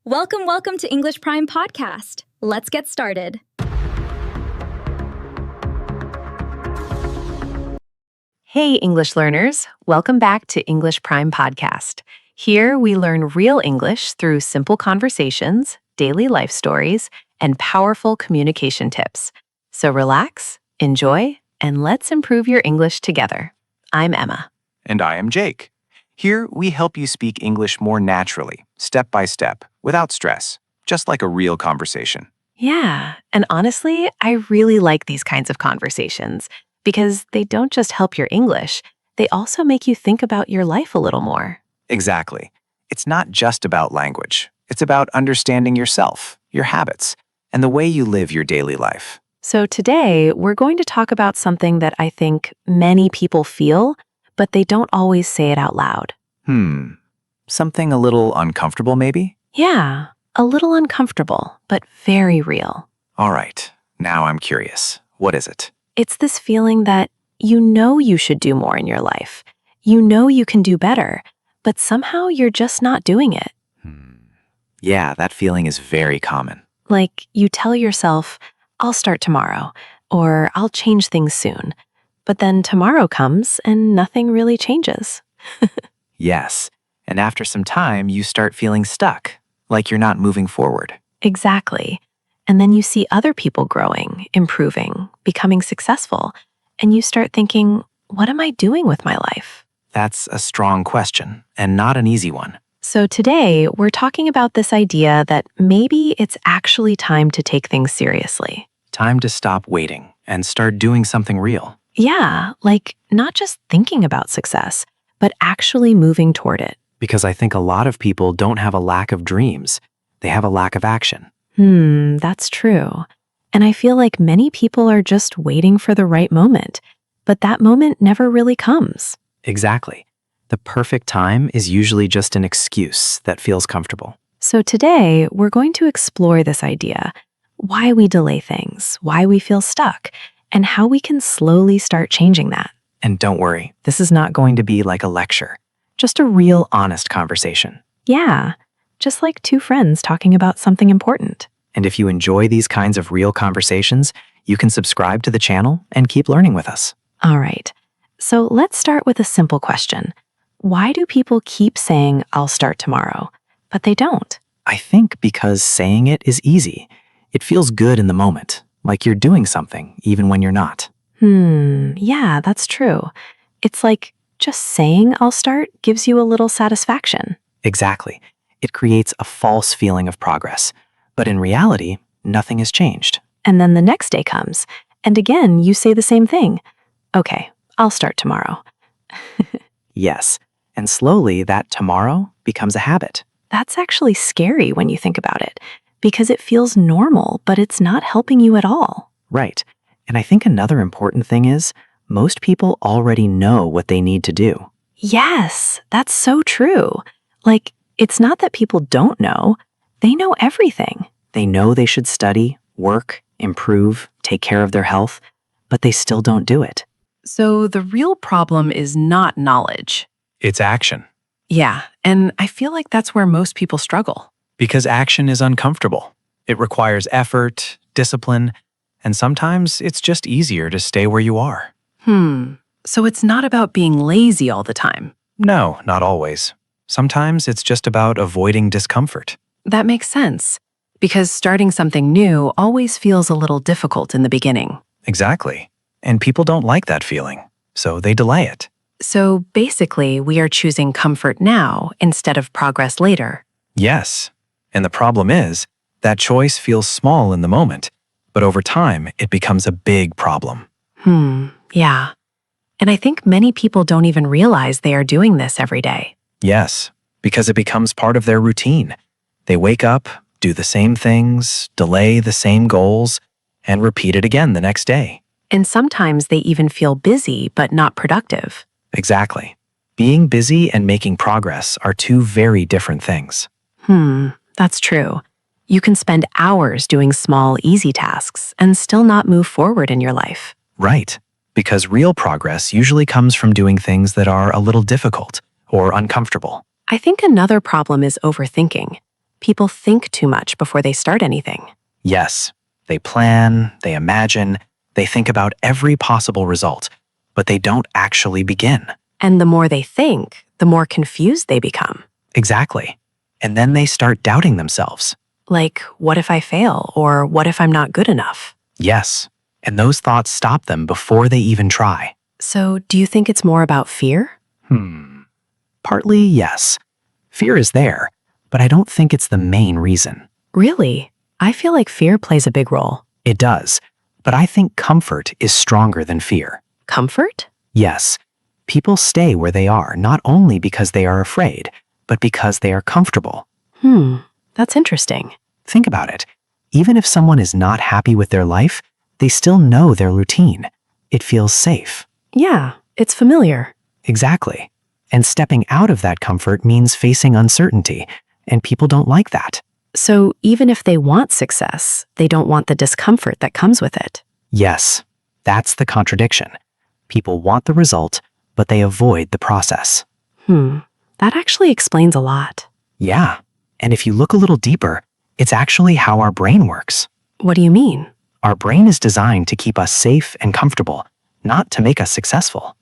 Welcome to English Prime Podcast. Let's get started. Hey, English learners. Welcome back to English Prime Podcast. Here we learn real English through simple conversations, daily life stories, and powerful communication tips. So relax, enjoy, and let's improve your English together. I'm Emma. And I am Jake. Here, we help you speak English more naturally, step by step, without stress, just like a real conversation. Yeah, and honestly, I really like these kinds of conversations because they don't just help your English, they also make you think about your life a little more. Exactly. It's not just about language. It's about understanding yourself, your habits, and the way you live your daily life. So today, we're going to talk about something that I think many people feel, but they don't always say it out loud. Something a little uncomfortable, maybe? Yeah, a little uncomfortable, but very real. All right, now I'm curious. What is it? It's this feeling that you know you should do more in your life. You know you can do better, but somehow you're just not doing it. Yeah, that feeling is very common. Like you tell yourself, I'll start tomorrow, or I'll change things soon. But then tomorrow comes and nothing really changes. Yes, and after some time, you start feeling stuck, like you're not moving forward. Exactly. And then you see other people growing, improving, becoming successful, and you start thinking, what am I doing with my life? That's a strong question, and not an easy one. So today, we're talking about this idea that maybe it's actually time to take things seriously. Time to stop waiting and start doing something real. Yeah, like not just thinking about success, but actually moving toward it. Because I think a lot of people don't have a lack of dreams. They have a lack of action. That's true. And I feel like many people are just waiting for the right moment, but that moment never really comes. Exactly. The perfect time is usually just an excuse that feels comfortable. So today, we're going to explore this idea, why we delay things, why we feel stuck, and how we can slowly start changing that. And don't worry, this is not going to be like a lecture, just a real honest conversation. Yeah, just like two friends talking about something important. And if you enjoy these kinds of real conversations, you can subscribe to the channel and keep learning with us. All right, so let's start with a simple question. Why do people keep saying, I'll start tomorrow, but they don't? I think because saying it is easy. It feels good in the moment, like you're doing something even when you're not. Yeah, that's true. It's like just saying I'll start gives you a little satisfaction. Exactly. It creates a false feeling of progress. But in reality, nothing has changed. And then the next day comes, and again, you say the same thing. Okay, I'll start tomorrow. Yes. And slowly, that tomorrow becomes a habit. That's actually scary when you think about it, because it feels normal, but it's not helping you at all. Right. And I think another important thing is most people already know what they need to do. Yes, that's so true. Like, it's not that people don't know. They know everything. They know they should study, work, improve, take care of their health, but they still don't do it. So the real problem is not knowledge. It's action. Yeah, and I feel like that's where most people struggle. Because action is uncomfortable. It requires effort, discipline, and sometimes it's just easier to stay where you are. So it's not about being lazy all the time. No, not always. Sometimes it's just about avoiding discomfort. That makes sense, because starting something new always feels a little difficult in the beginning. Exactly. And people don't like that feeling, so they delay it. So basically, we are choosing comfort now instead of progress later. Yes. And the problem is, that choice feels small in the moment, but over time, it becomes a big problem. Yeah. And I think many people don't even realize they are doing this every day. Yes, because it becomes part of their routine. They wake up, do the same things, delay the same goals, and repeat it again the next day. And sometimes they even feel busy but not productive. Exactly. Being busy and making progress are two very different things. That's true. You can spend hours doing small, easy tasks and still not move forward in your life. Right. Because real progress usually comes from doing things that are a little difficult or uncomfortable. I think another problem is overthinking. People think too much before they start anything. Yes, they plan, they imagine, they think about every possible result, but they don't actually begin. And the more they think, the more confused they become. Exactly. And then they start doubting themselves. Like, what if I fail? Or what if I'm not good enough? Yes, and those thoughts stop them before they even try. So, do you think it's more about fear? Partly, yes. Fear is there, but I don't think it's the main reason. Really? I feel like fear plays a big role. It does, but I think comfort is stronger than fear. Comfort? Yes, people stay where they are not only because they are afraid, but because they are comfortable. That's interesting. Think about it. Even if someone is not happy with their life, they still know their routine. It feels safe. Yeah, it's familiar. Exactly. And stepping out of that comfort means facing uncertainty, and people don't like that. So, even if they want success, they don't want the discomfort that comes with it. Yes, that's the contradiction. People want the result, but they avoid the process. That actually explains a lot. Yeah, and if you look a little deeper, it's actually how our brain works. What do you mean? Our brain is designed to keep us safe and comfortable, not to make us successful.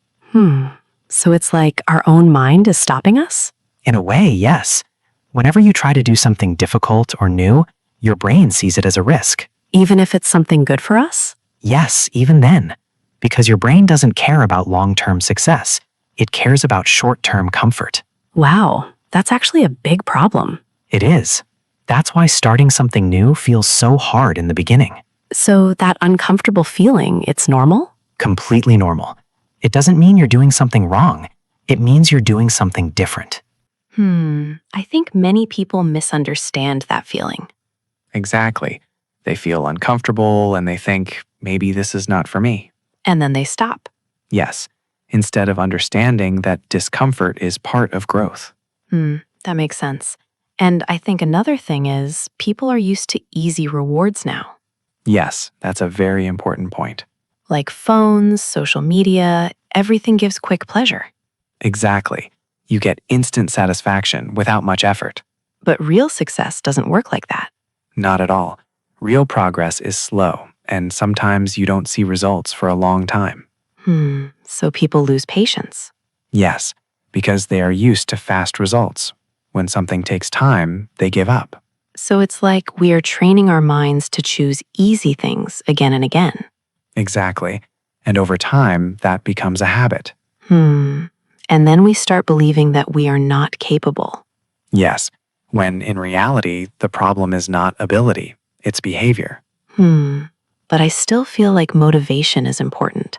So it's like our own mind is stopping us? In a way, yes. Whenever you try to do something difficult or new, your brain sees it as a risk. Even if it's something good for us? Yes, even then. Because your brain doesn't care about long-term success. It cares about short-term comfort. Wow, that's actually a big problem. It is. That's why starting something new feels so hard in the beginning. So that uncomfortable feeling, it's normal? Completely normal. It doesn't mean you're doing something wrong. It means you're doing something different. I think many people misunderstand that feeling. Exactly. They feel uncomfortable and they think, maybe this is not for me. And then they stop. Yes, instead of understanding that discomfort is part of growth. That makes sense. And I think another thing is people are used to easy rewards now. Yes, that's a very important point. Like phones, social media, everything gives quick pleasure. Exactly. You get instant satisfaction without much effort. But real success doesn't work like that. Not at all. Real progress is slow, and sometimes you don't see results for a long time. So people lose patience. Yes, because they are used to fast results. When something takes time, they give up. So it's like we are training our minds to choose easy things again and again. Exactly. And over time, that becomes a habit. And then we start believing that we are not capable. Yes, when in reality, the problem is not ability, it's behavior. But I still feel like motivation is important.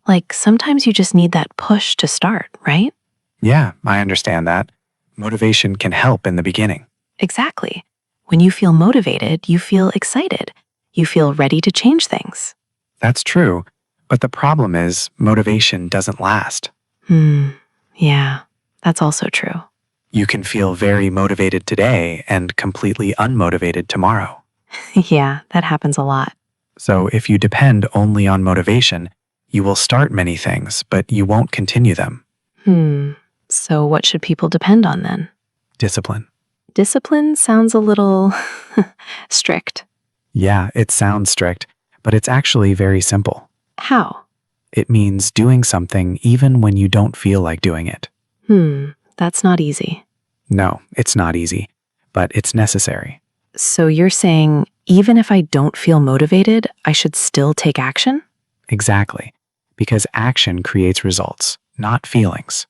Like sometimes you just need that push to start, right? Yeah, I understand that. Motivation can help in the beginning. Exactly. When you feel motivated, you feel excited. You feel ready to change things. That's true, but the problem is motivation doesn't last. Yeah, that's also true. You can feel very motivated today and completely unmotivated tomorrow. Yeah, that happens a lot. So if you depend only on motivation, you will start many things, but you won't continue them. So what should people depend on then? Discipline. Discipline sounds a little strict. Yeah, it sounds strict, but it's actually very simple. How? It means doing something even when you don't feel like doing it. That's not easy. No, it's not easy, but it's necessary. So you're saying even if I don't feel motivated, I should still take action? Exactly, because action creates results, not feelings.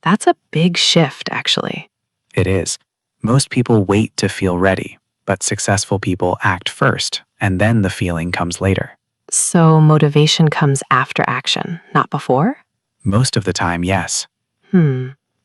That's a big shift, actually. It is. Most people wait to feel ready, but successful people act first, and then the feeling comes later. So motivation comes after action, not before? Most of the time, yes.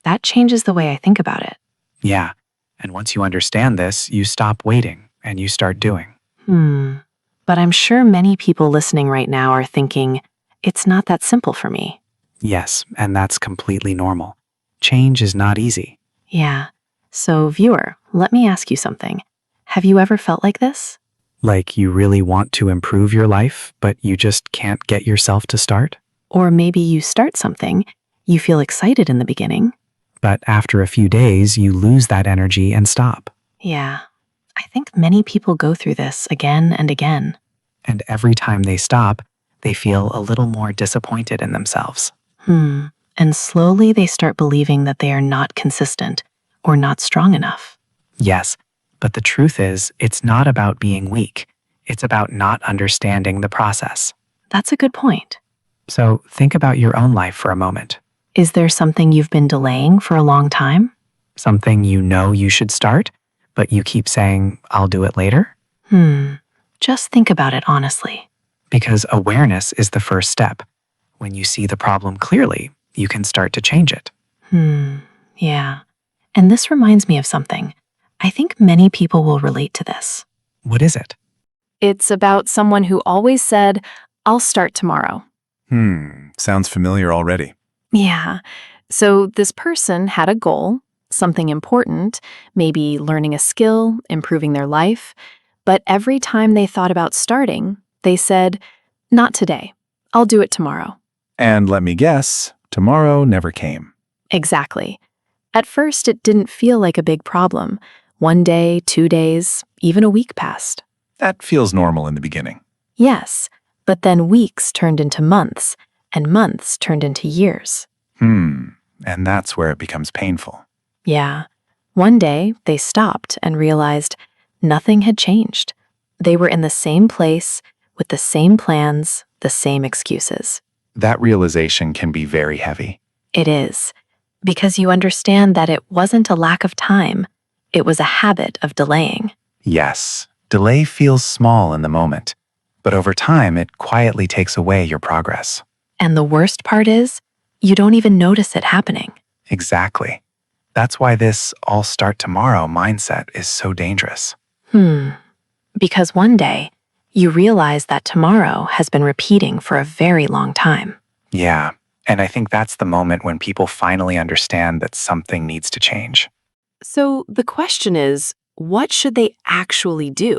That changes the way I think about it. Yeah, and once you understand this, you stop waiting and you start doing. But I'm sure many people listening right now are thinking, it's not that simple for me. Yes, and that's completely normal. Change is not easy. Yeah. So, viewer, let me ask you something. Have you ever felt like this? Like you really want to improve your life, but you just can't get yourself to start? Or maybe you start something, you feel excited in the beginning, But after a few days, you lose that energy and stop. Yeah. I think many people go through this again and again. And every time they stop, they feel a little more disappointed in themselves. And slowly they start believing that they are not consistent or not strong enough. Yes, but the truth is, it's not about being weak. It's about not understanding the process. That's a good point. So think about your own life for a moment. Is there something you've been delaying for a long time? Something you know you should start, but you keep saying, I'll do it later? Just think about it honestly. Because awareness is the first step. When you see the problem clearly, you can start to change it. Yeah. And this reminds me of something. I think many people will relate to this. What is it? It's about someone who always said, I'll start tomorrow. Sounds familiar already. Yeah. So this person had a goal, something important, maybe learning a skill, improving their life. But every time they thought about starting, they said, not today. I'll do it tomorrow. And let me guess, tomorrow never came. Exactly. At first, it didn't feel like a big problem. 1 day, 2 days, even a week passed. That feels normal in the beginning. Yes, but then weeks turned into months, and months turned into years. And that's where it becomes painful. Yeah. One day, they stopped and realized nothing had changed. They were in the same place, with the same plans, the same excuses. That realization can be very heavy. It is, because you understand that it wasn't a lack of time, it was a habit of delaying. Yes, delay feels small in the moment, but over time it quietly takes away your progress. And the worst part is, you don't even notice it happening. Exactly. That's why this "I'll start tomorrow" mindset is so dangerous. Because one day, you realize that tomorrow has been repeating for a very long time. Yeah, and I think that's the moment when people finally understand that something needs to change. So the question is, what should they actually do?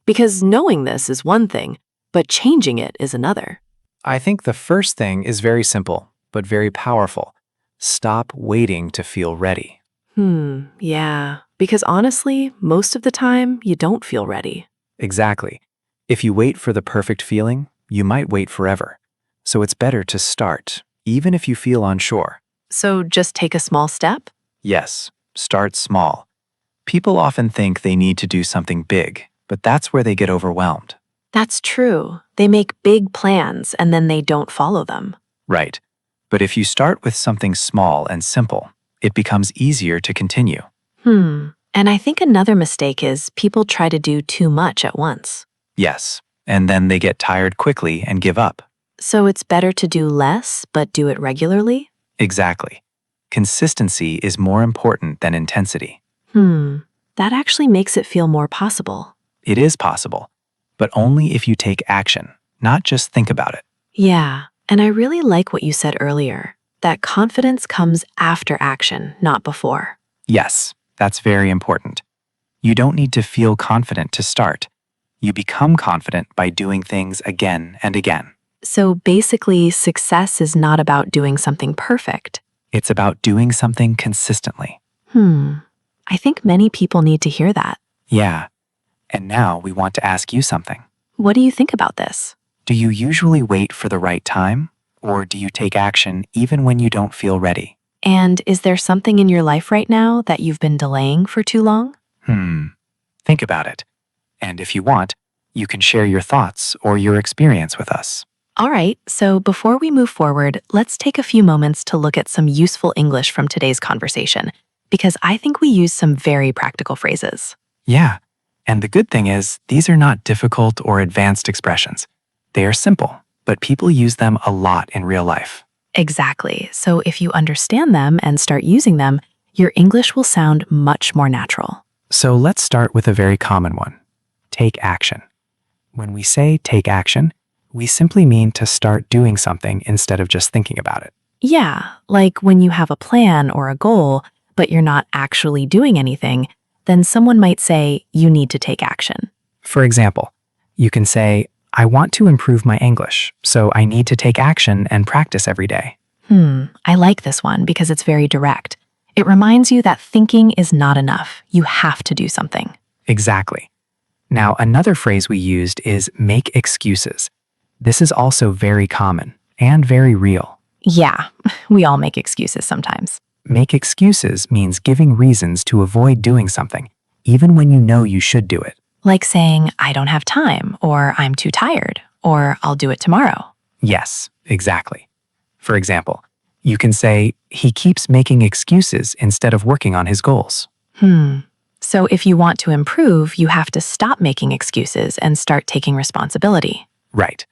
Because knowing this is one thing, but changing it is another. I think the first thing is very simple, but very powerful. Stop waiting to feel ready. Yeah. Because honestly, most of the time, you don't feel ready. Exactly. If you wait for the perfect feeling, you might wait forever. So it's better to start, even if you feel unsure. So just take a small step? Yes, start small. People often think they need to do something big, but that's where they get overwhelmed. That's true. They make big plans and then they don't follow them. Right. But if you start with something small and simple, it becomes easier to continue. And I think another mistake is people try to do too much at once. Yes, and then they get tired quickly and give up. So it's better to do less, but do it regularly? Exactly. Consistency is more important than intensity. That actually makes it feel more possible. It is possible, but only if you take action, not just think about it. Yeah, and I really like what you said earlier, that confidence comes after action, not before. Yes, that's very important. You don't need to feel confident to start. You become confident by doing things again and again. So basically, success is not about doing something perfect. It's about doing something consistently. I think many people need to hear that. Yeah. And now we want to ask you something. What do you think about this? Do you usually wait for the right time, or do you take action even when you don't feel ready? And is there something in your life right now that you've been delaying for too long? Think about it. And if you want, you can share your thoughts or your experience with us. All right, so before we move forward, let's take a few moments to look at some useful English from today's conversation, because I think we use some very practical phrases. Yeah. And the good thing is, these are not difficult or advanced expressions. They are simple, but people use them a lot in real life. Exactly. So if you understand them and start using them, your English will sound much more natural. So let's start with a very common one. Take action. When we say take action, we simply mean to start doing something instead of just thinking about it. Yeah, like when you have a plan or a goal, but you're not actually doing anything, then someone might say you need to take action. For example, you can say, I want to improve my English, so I need to take action and practice every day. I like this one because it's very direct. It reminds you that thinking is not enough. You have to do something. Exactly. Now, another phrase we used is make excuses. This is also very common and very real. Yeah, we all make excuses sometimes. Make excuses means giving reasons to avoid doing something, even when you know you should do it. Like saying, I don't have time, or I'm too tired, or I'll do it tomorrow. Yes, exactly. For example, you can say, he keeps making excuses instead of working on his goals. So if you want to improve, you have to stop making excuses and start taking responsibility. Right.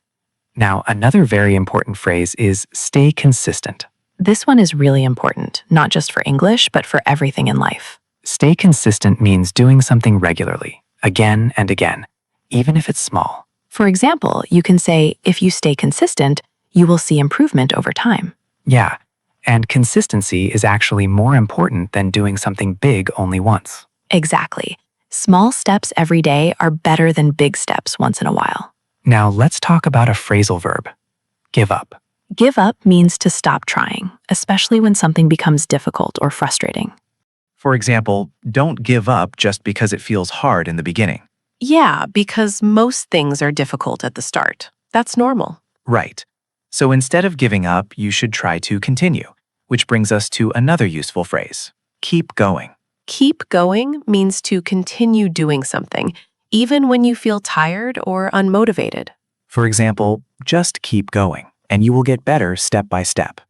Now, another very important phrase is stay consistent. This one is really important, not just for English, but for everything in life. Stay consistent means doing something regularly, again and again, even if it's small. For example, you can say, if you stay consistent, you will see improvement over time. Yeah, and consistency is actually more important than doing something big only once. Exactly. Small steps every day are better than big steps once in a while. Now, let's talk about a phrasal verb. Give up. Give up means to stop trying, especially when something becomes difficult or frustrating. For example, don't give up just because it feels hard in the beginning. Yeah, because most things are difficult at the start. That's normal. Right. So instead of giving up, you should try to continue, which brings us to another useful phrase. Keep going. Keep going means to continue doing something, even when you feel tired or unmotivated. For example, just keep going, and you will get better step by step.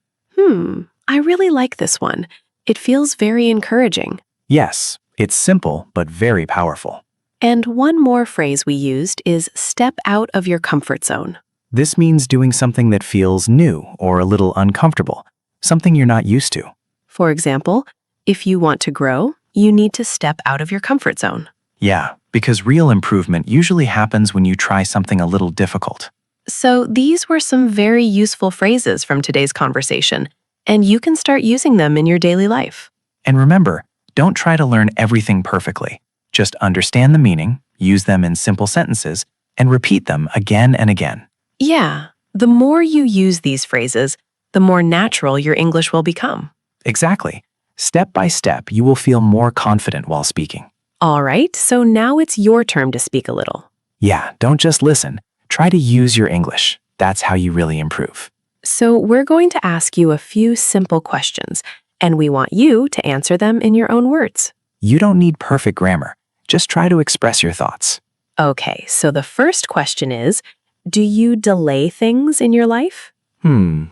I really like this one. It feels very encouraging. Yes, it's simple but very powerful. And one more phrase we used is step out of your comfort zone. This means doing something that feels new or a little uncomfortable, something you're not used to. For example, if you want to grow, you need to step out of your comfort zone. Yeah, because real improvement usually happens when you try something a little difficult. So these were some very useful phrases from today's conversation, and you can start using them in your daily life. And remember, don't try to learn everything perfectly. Just understand the meaning, use them in simple sentences, and repeat them again and again. Yeah, the more you use these phrases, the more natural your English will become. Exactly. Step by step, you will feel more confident while speaking. All right, so now it's your turn to speak a little. Yeah, don't just listen. Try to use your English. That's how you really improve. So we're going to ask you a few simple questions, and we want you to answer them in your own words. You don't need perfect grammar. Just try to express your thoughts. Okay, so the first question is, do you delay things in your life?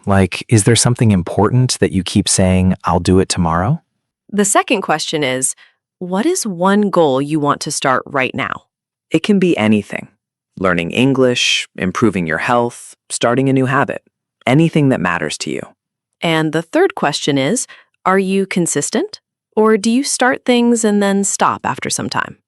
Like, is there something important that you keep saying, I'll do it tomorrow? The second question is, what is one goal you want to start right now? It can be anything. Learning English, improving your health, starting a new habit. Anything that matters to you. And the third question is, are you consistent? Or do you start things and then stop after some time?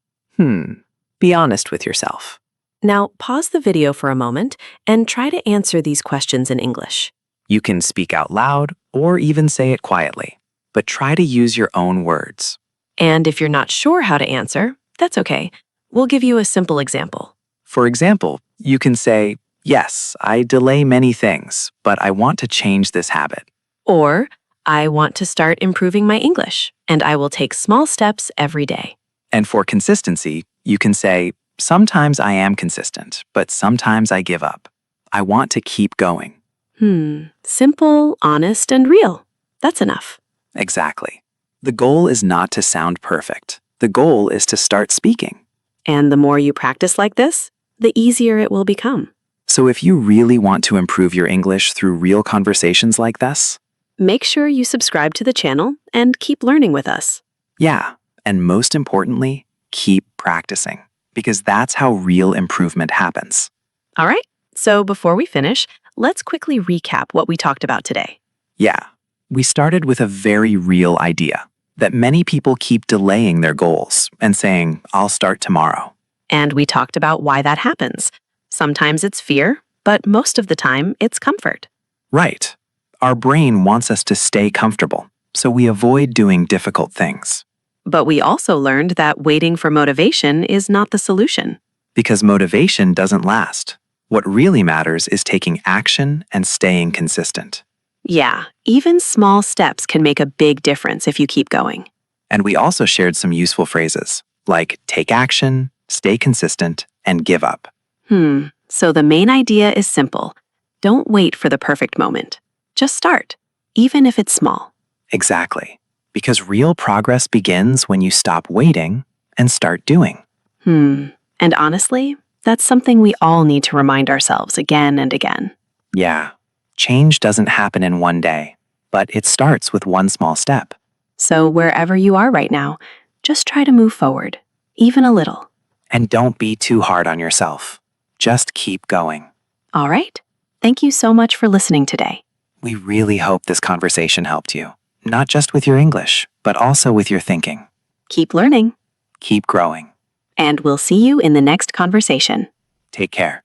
Be honest with yourself. Now, pause the video for a moment and try to answer these questions in English. You can speak out loud or even say it quietly, but try to use your own words. And if you're not sure how to answer, that's okay. We'll give you a simple example. For example, you can say, yes, I delay many things, but I want to change this habit. Or, I want to start improving my English, and I will take small steps every day. And for consistency, you can say, sometimes I am consistent, but sometimes I give up. I want to keep going. Simple, honest, and real. That's enough. Exactly. The goal is not to sound perfect. The goal is to start speaking. And the more you practice like this, the easier it will become. So if you really want to improve your English through real conversations like this, make sure you subscribe to the channel and keep learning with us. yeah, and most importantly, keep practicing, because that's how real improvement happens. All right, so before we finish, let's quickly recap what we talked about today. Yeah, we started with a very real idea that many people keep delaying their goals and saying, I'll start tomorrow. And we talked about why that happens. Sometimes it's fear, but most of the time it's comfort. Right. Our brain wants us to stay comfortable, so we avoid doing difficult things. But we also learned that waiting for motivation is not the solution. Because motivation doesn't last. What really matters is taking action and staying consistent. Yeah, even small steps can make a big difference if you keep going. And we also shared some useful phrases like take action, stay consistent, and give up. So the main idea is simple. Don't wait for the perfect moment. Just start, even if it's small. Exactly. Because real progress begins when you stop waiting and start doing. And honestly, that's something we all need to remind ourselves again and again. Yeah, change doesn't happen in one day, but it starts with one small step. So wherever you are right now, just try to move forward, even a little. And don't be too hard on yourself. Just keep going. All right? Thank you so much for listening today. We really hope this conversation helped you, not just with your English, but also with your thinking. Keep learning, Keep growing. and we'll see you in the next conversation. Take care.